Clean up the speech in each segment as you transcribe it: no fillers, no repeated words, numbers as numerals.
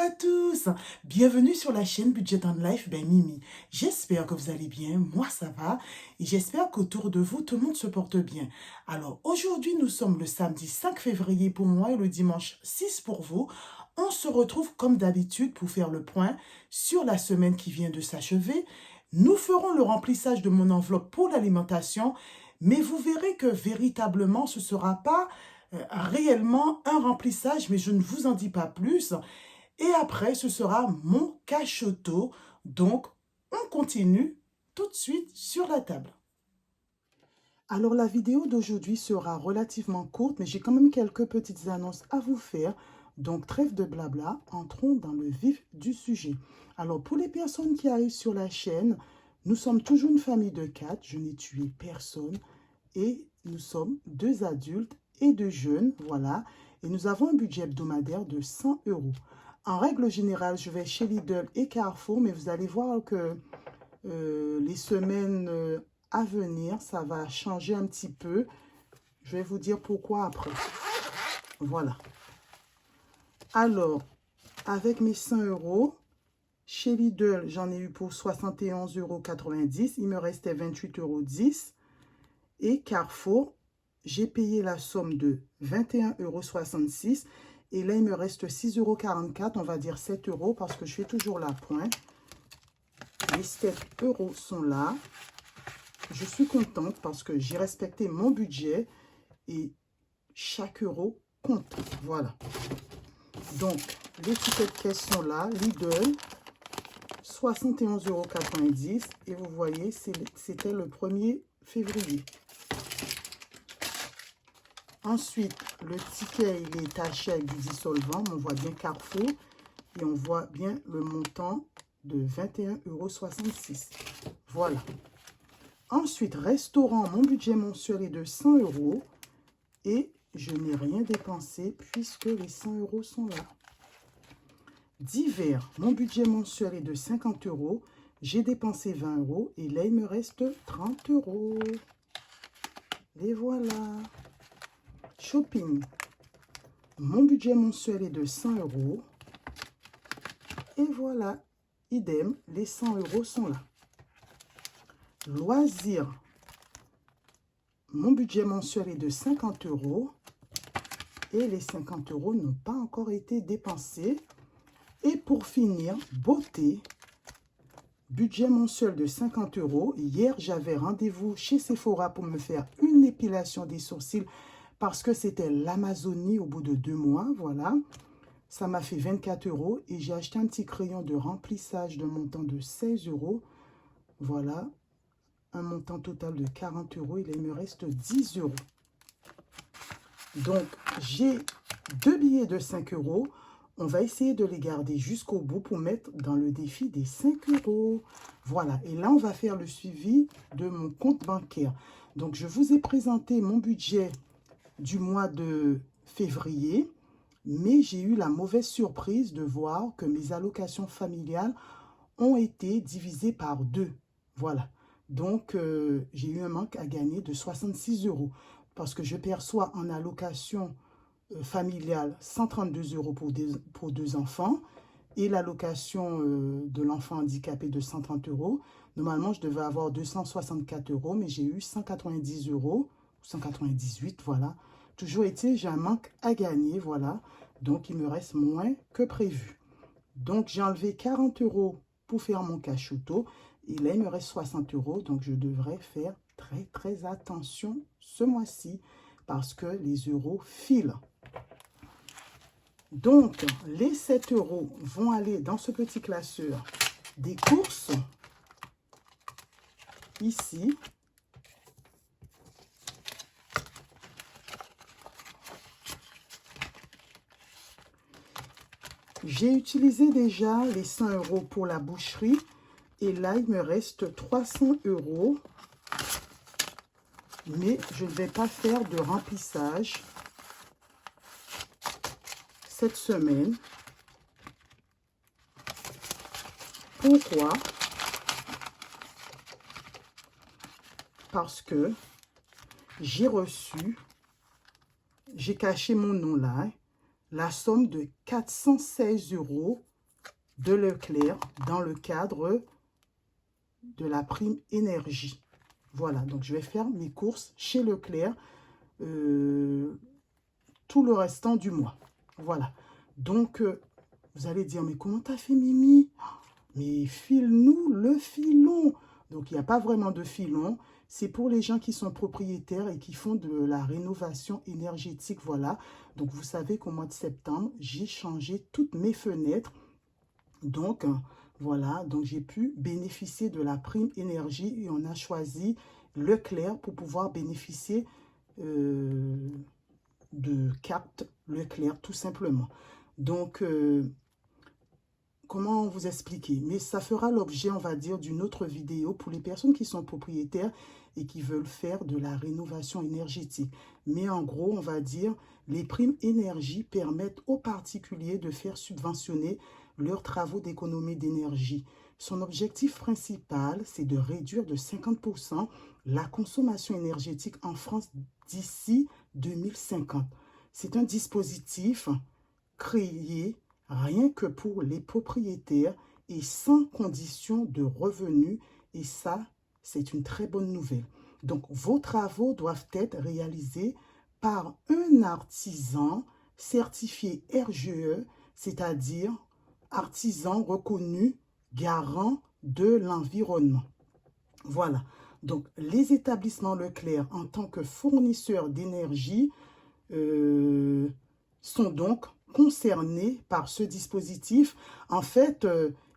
à tous, bienvenue sur la chaîne Budget and Life by Mimi. J'espère que vous allez bien, moi ça va et j'espère qu'autour de vous tout le monde se porte bien. Alors aujourd'hui nous sommes le samedi 5 février pour moi et le dimanche 6 pour vous. On se retrouve comme d'habitude pour faire le point sur la semaine qui vient de s'achever. Nous ferons le remplissage de mon enveloppe pour l'alimentation, mais vous verrez que véritablement ce ne sera pas réellement un remplissage, mais je ne vous en dis pas plus. Et après, ce sera mon cachoto. Donc, on continue tout de suite sur la table. Alors, la vidéo d'aujourd'hui sera relativement courte, mais j'ai quand même quelques petites annonces à vous faire. Donc, trêve de blabla, entrons dans le vif du sujet. Alors, pour les personnes qui arrivent sur la chaîne, nous sommes toujours une famille de 4. Je n'ai tué personne. Et nous sommes 2 adultes et 2 jeunes, voilà. Et nous avons un budget hebdomadaire de 100 €. En règle générale, je vais chez Lidl et Carrefour, mais vous allez voir que les semaines à venir, ça va changer un petit peu. Je vais vous dire pourquoi après. Voilà. Alors, avec mes 100 €, chez Lidl, j'en ai eu pour 71,90 €. Il me restait 28,10 €. Et Carrefour, j'ai payé la somme de 21,66 €. Et là, il me reste 6,44 €, on va dire 7 € parce que je fais toujours la pointe. Les 7 € sont là. Je suis contente parce que j'ai respecté mon budget et chaque euro compte. Voilà. Donc, les tickets de caisse sont là. Lidl, 71,90 € et vous voyez, c'était le 1er février. Ensuite, le ticket, il est taché avec du dissolvant. On voit bien Carrefour et on voit bien le montant de 21,66 €. Voilà. Ensuite, restaurant, mon budget mensuel est de 100 € et je n'ai rien dépensé puisque les 100 € sont là. Divers, mon budget mensuel est de 50 €. J'ai dépensé 20 € et là, il me reste 30 €. Et voilà. Shopping, mon budget mensuel est de 100 €. Et voilà, idem, les 100 € sont là. Loisirs, mon budget mensuel est de 50 €. Et les 50 € n'ont pas encore été dépensés. Et pour finir, beauté, budget mensuel de 50 €. Hier, j'avais rendez-vous chez Sephora pour me faire une épilation des sourcils parce que c'était l'Amazonie au bout de 2 mois, voilà. Ça m'a fait 24 € et j'ai acheté un petit crayon de remplissage de montant de 16 €. Voilà, un montant total de 40 € et là, il me reste 10 €. Donc, j'ai 2 billets de 5 €. On va essayer de les garder jusqu'au bout pour mettre dans le défi des 5 €. Voilà, et là, on va faire le suivi de mon compte bancaire. Donc, je vous ai présenté mon budget du mois de février, mais j'ai eu la mauvaise surprise de voir que mes allocations familiales ont été divisées par 2. Voilà. Donc, j'ai eu un manque à gagner de 66 € parce que je perçois en allocation familiale 132 € pour 2 enfants et l'allocation de l'enfant handicapé de 130 €. Normalement, je devais avoir 264 €, mais j'ai eu 190 €, 198, voilà. Toujours été, j'ai un manque à gagner, voilà. Donc, il me reste moins que prévu. Donc, j'ai enlevé 40 € pour faire mon cachoto. Et là, il me reste 60 €. Donc, je devrais faire très, très attention ce mois-ci parce que les euros filent. Donc, les 7 € vont aller dans ce petit classeur des courses. Ici. J'ai utilisé déjà les 100 € pour la boucherie. Et là, il me reste 300 €. Mais je ne vais pas faire de remplissage cette semaine. Pourquoi? Parce que j'ai reçu, j'ai caché mon nom là, la somme de 416 € de Leclerc dans le cadre de la prime énergie. Voilà, donc je vais faire mes courses chez Leclerc tout le restant du mois. Voilà, donc vous allez dire, mais comment t'as fait, Mimi? Mais file-nous le filon. Donc, il n'y a pas vraiment de filon. C'est pour les gens qui sont propriétaires et qui font de la rénovation énergétique. Voilà. Donc, vous savez qu'au mois de septembre, j'ai changé toutes mes fenêtres. Donc, voilà. Donc, j'ai pu bénéficier de la prime énergie et on a choisi Leclerc pour pouvoir bénéficier de cartes Leclerc, tout simplement. Donc, comment vous expliquer? Mais ça fera l'objet, on va dire, d'une autre vidéo pour les personnes qui sont propriétaires et qui veulent faire de la rénovation énergétique. Mais en gros, on va dire, les primes énergie permettent aux particuliers de faire subventionner leurs travaux d'économie d'énergie. Son objectif principal, c'est de réduire de 50% la consommation énergétique en France d'ici 2050. C'est un dispositif créé rien que pour les propriétaires et sans condition de revenus. Et ça, c'est une très bonne nouvelle. Donc, vos travaux doivent être réalisés par un artisan certifié RGE, c'est-à-dire artisan reconnu garant de l'environnement. Voilà. Donc, les établissements Leclerc, en tant que fournisseurs d'énergie, sont donc concernés par ce dispositif. En fait,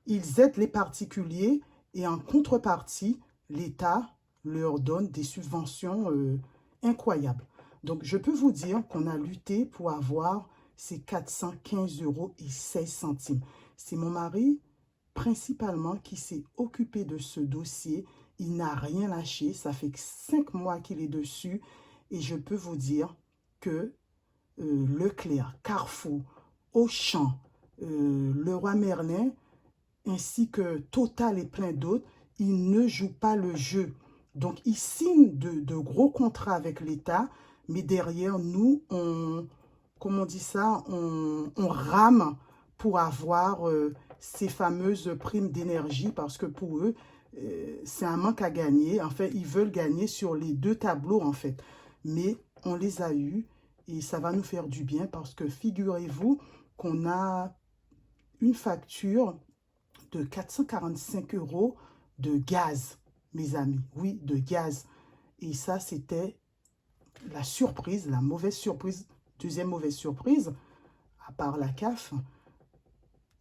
ils aident les particuliers et en contrepartie, l'État leur donne des subventions incroyables. Donc, je peux vous dire qu'on a lutté pour avoir ces 415,16 €. C'est mon mari, principalement, qui s'est occupé de ce dossier. Il n'a rien lâché. Ça fait 5 mois qu'il est dessus. Et je peux vous dire que Leclerc, Carrefour, Auchan, Leroy Merlin, ainsi que Total et plein d'autres, ils ne jouent pas le jeu. Donc, ils signent de gros contrats avec l'État, mais derrière nous, comment on dit ça, on rame pour avoir ces fameuses primes d'énergie parce que pour eux, c'est un manque à gagner. En fait, ils veulent gagner sur les deux tableaux, en fait. Mais on les a eus. Et ça va nous faire du bien parce que figurez-vous qu'on a une facture de 445 € de gaz, mes amis. Oui, de gaz. Et ça, c'était la surprise, la mauvaise surprise. Deuxième mauvaise surprise, à part la CAF.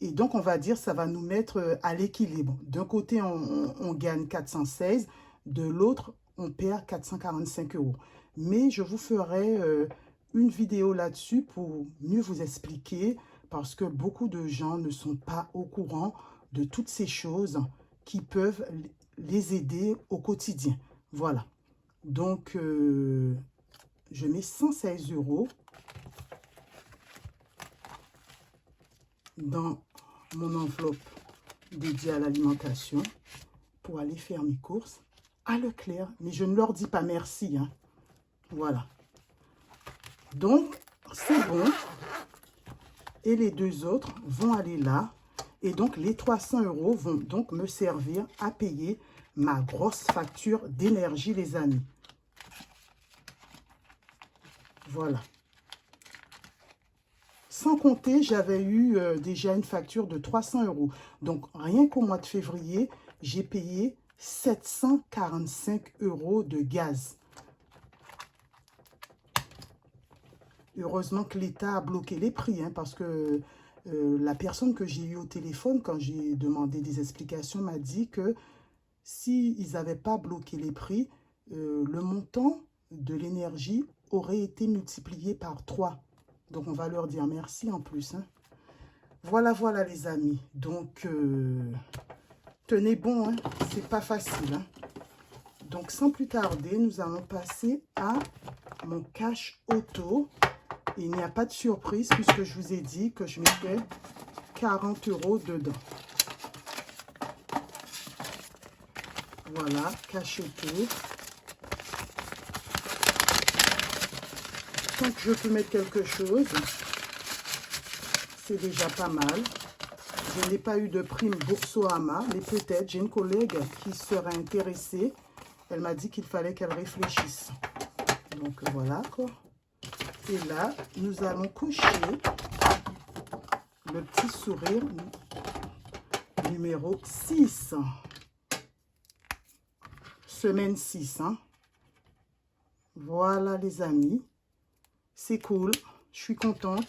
Et donc, on va dire, ça va nous mettre à l'équilibre. D'un côté, on gagne 416. De l'autre, on perd 445 €. Mais je vous ferai une vidéo là-dessus pour mieux vous expliquer parce que beaucoup de gens ne sont pas au courant de toutes ces choses qui peuvent les aider au quotidien. Voilà. Donc, je mets 116 € dans mon enveloppe dédiée à l'alimentation pour aller faire mes courses à Leclerc. Mais je ne leur dis pas merci, hein. Voilà. Donc, c'est bon. Et les deux autres vont aller là. Et donc, les 300 € vont donc me servir à payer ma grosse facture d'énergie, les amis. Voilà. Sans compter, j'avais eu déjà une facture de 300 €. Donc, rien qu'au mois de février, j'ai payé 745 € de gaz. Heureusement que l'État a bloqué les prix, hein, parce que la personne que j'ai eue au téléphone, quand j'ai demandé des explications, m'a dit que s'ils n'avaient pas bloqué les prix, le montant de l'énergie aurait été multiplié par 3. Donc, on va leur dire merci en plus, hein. Voilà, voilà, les amis. Donc, tenez bon, hein, c'est pas facile, hein. Donc, sans plus tarder, nous allons passer à mon cash auto. Il n'y a pas de surprise puisque je vous ai dit que je mettais 40 € dedans. Voilà, cash auto. Tant que je peux mettre quelque chose, c'est déjà pas mal. je n'ai pas eu de prime Boursorama, mais peut-être, j'ai une collègue qui serait intéressée. Elle m'a dit qu'il fallait qu'elle réfléchisse. Donc, voilà, quoi. Et là, nous allons cocher le petit sourire numéro 6. Semaine 6, hein. Voilà, les amis. C'est cool. Je suis contente.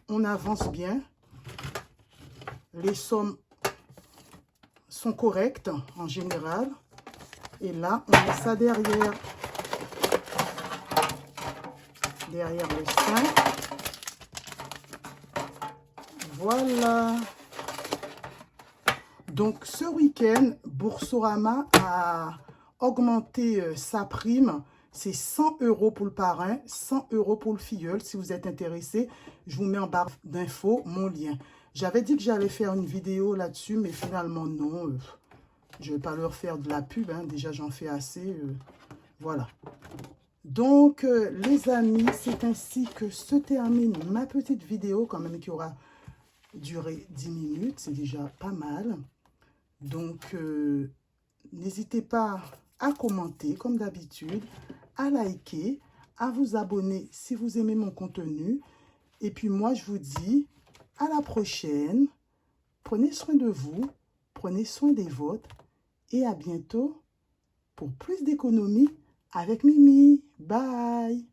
On avance bien. Les sommes sont correctes en général. Et là, on met ça derrière. Derrière le 5. Voilà. Donc, ce week-end, Boursorama a augmenté sa prime. C'est 100 € pour le parrain, 100 € pour le filleul. Si vous êtes intéressé, je vous mets en barre d'infos mon lien. J'avais dit que j'allais faire une vidéo là-dessus, mais finalement, non. Je ne vais pas leur faire de la pub. Hein. Déjà, j'en fais assez. Voilà. Donc, les amis, c'est ainsi que se termine ma petite vidéo, quand même, qui aura duré 10 minutes. C'est déjà pas mal. Donc, n'hésitez pas à commenter, comme d'habitude, à liker, à vous abonner si vous aimez mon contenu. Et puis, moi, je vous dis à la prochaine. Prenez soin de vous, prenez soin des vôtres. Et à bientôt pour plus d'économie avec Mimi. Bye!